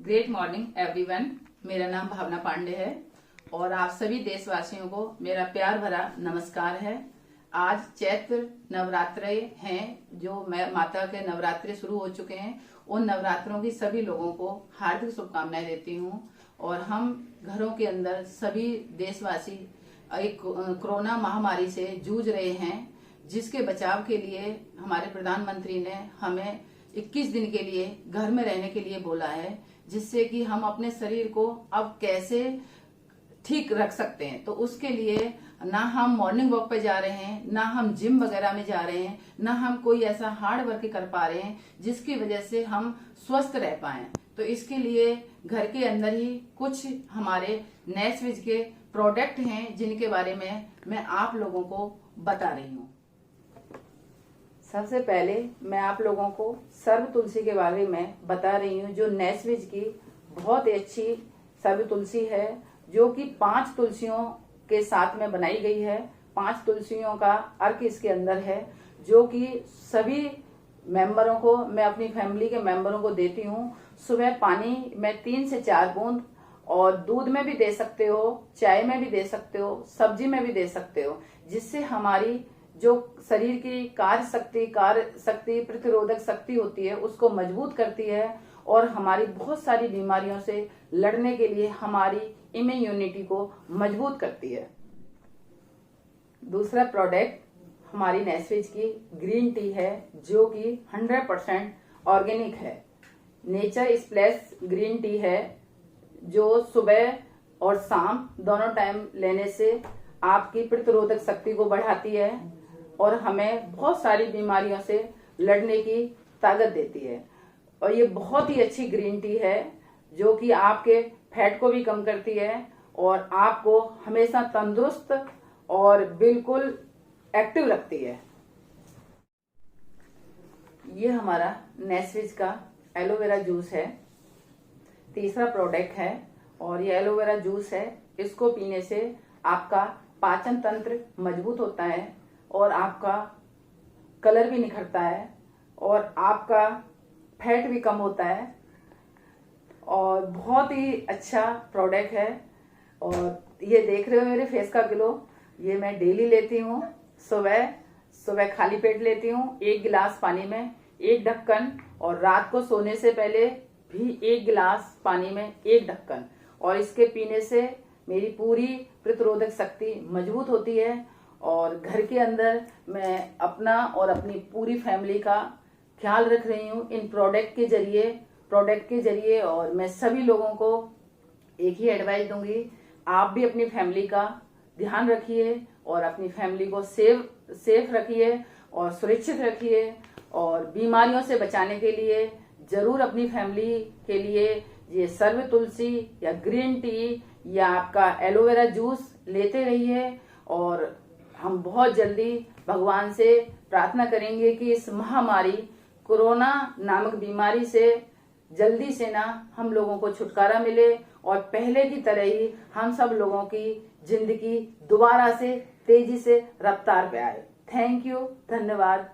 Great morning everyone. मेरा नाम भावना पांडे है और आप सभी देशवासियों को मेरा प्यार भरा नमस्कार है। आज चैत्र नवरात्र हैं, जो माता के नवरात्रे शुरू हो चुके हैं। उन नवरात्रों की सभी लोगों को हार्दिक शुभकामनाएं देती हूँ। और हम घरों के अंदर सभी देशवासी एक कोरोना महामारी से जूझ रहे हैं, जिसके बचाव के लिए हमारे प्रधानमंत्री ने हमें 21 दिन के लिए घर में रहने के लिए बोला है, जिससे कि हम अपने शरीर को अब कैसे ठीक रख सकते हैं। तो उसके लिए ना हम मॉर्निंग वॉक पे जा रहे हैं, ना हम जिम वगैरह में जा रहे हैं, ना हम कोई ऐसा हार्ड वर्क कर पा रहे हैं जिसकी वजह से हम स्वस्थ रह पाए। तो इसके लिए घर के अंदर ही कुछ हमारे नैस्विज के प्रोडक्ट हैं, जिनके बारे में मैं आप लोगों को बता रही हूँ। सबसे पहले मैं आप लोगों को सर्व तुलसी के बारे में बता रही हूँ, जो नैस्विज की बहुत ही अच्छी सर्व तुलसी है, जो कि 5 तुलसियों के साथ में बनाई गई है। 5 तुलसियों का अर्क इसके अंदर है, जो कि सभी मेंबरों को, मैं अपनी फैमिली के मेंबरों को देती हूँ। सुबह पानी में 3 से 4 बूंद, और दूध में भी दे सकते हो, चाय में भी दे सकते हो, सब्जी में भी दे सकते हो, जिससे हमारी जो शरीर की कार्य शक्ति प्रतिरोधक शक्ति होती है उसको मजबूत करती है, और हमारी बहुत सारी बीमारियों से लड़ने के लिए हमारी इम्यूनिटी को मजबूत करती है। दूसरा प्रोडक्ट हमारी नैस्विज की ग्रीन टी है, जो कि 100% ऑर्गेनिक है। नेचर स्प्लेश ग्रीन टी है, जो सुबह और शाम दोनों टाइम लेने से आपकी प्रतिरोधक शक्ति को बढ़ाती है और हमें बहुत सारी बीमारियों से लड़ने की ताकत देती है। और ये बहुत ही अच्छी ग्रीन टी है, जो कि आपके फैट को भी कम करती है और आपको हमेशा तंदुरुस्त और बिल्कुल एक्टिव रखती है। ये हमारा नैस्विज का एलोवेरा जूस है, तीसरा प्रोडक्ट है। और ये एलोवेरा जूस है, इसको पीने से आपका पाचन तंत्र मजबूत होता है और आपका कलर भी निखरता है और आपका फैट भी कम होता है, और बहुत ही अच्छा प्रोडक्ट है। और ये देख रहे हो मेरे फेस का ग्लो, ये मैं डेली लेती हूँ। सुबह खाली पेट लेती हूँ 1 गिलास पानी में 1 ढक्कन, और रात को सोने से पहले भी 1 गिलास पानी में 1 ढक्कन। और इसके पीने से मेरी पूरी प्रतिरोधक शक्ति मजबूत होती है। और घर के अंदर मैं अपना और अपनी पूरी फैमिली का ख्याल रख रही हूँ इन प्रोडक्ट के जरिए। और मैं सभी लोगों को एक ही एडवाइस दूंगी, आप भी अपनी फैमिली का ध्यान रखिए और अपनी फैमिली को सेफ रखिए और सुरक्षित रखिए। और बीमारियों से बचाने के लिए जरूर अपनी फैमिली के लिए ये सर्व तुलसी या ग्रीन टी या आपका एलोवेरा जूस लेते रहिए। और हम बहुत जल्दी भगवान से प्रार्थना करेंगे कि इस महामारी कोरोना नामक बीमारी से जल्दी से ना हम लोगों को छुटकारा मिले, और पहले की तरह ही हम सब लोगों की जिंदगी दोबारा से तेजी से रफ्तार पे आए। थैंक यू, धन्यवाद।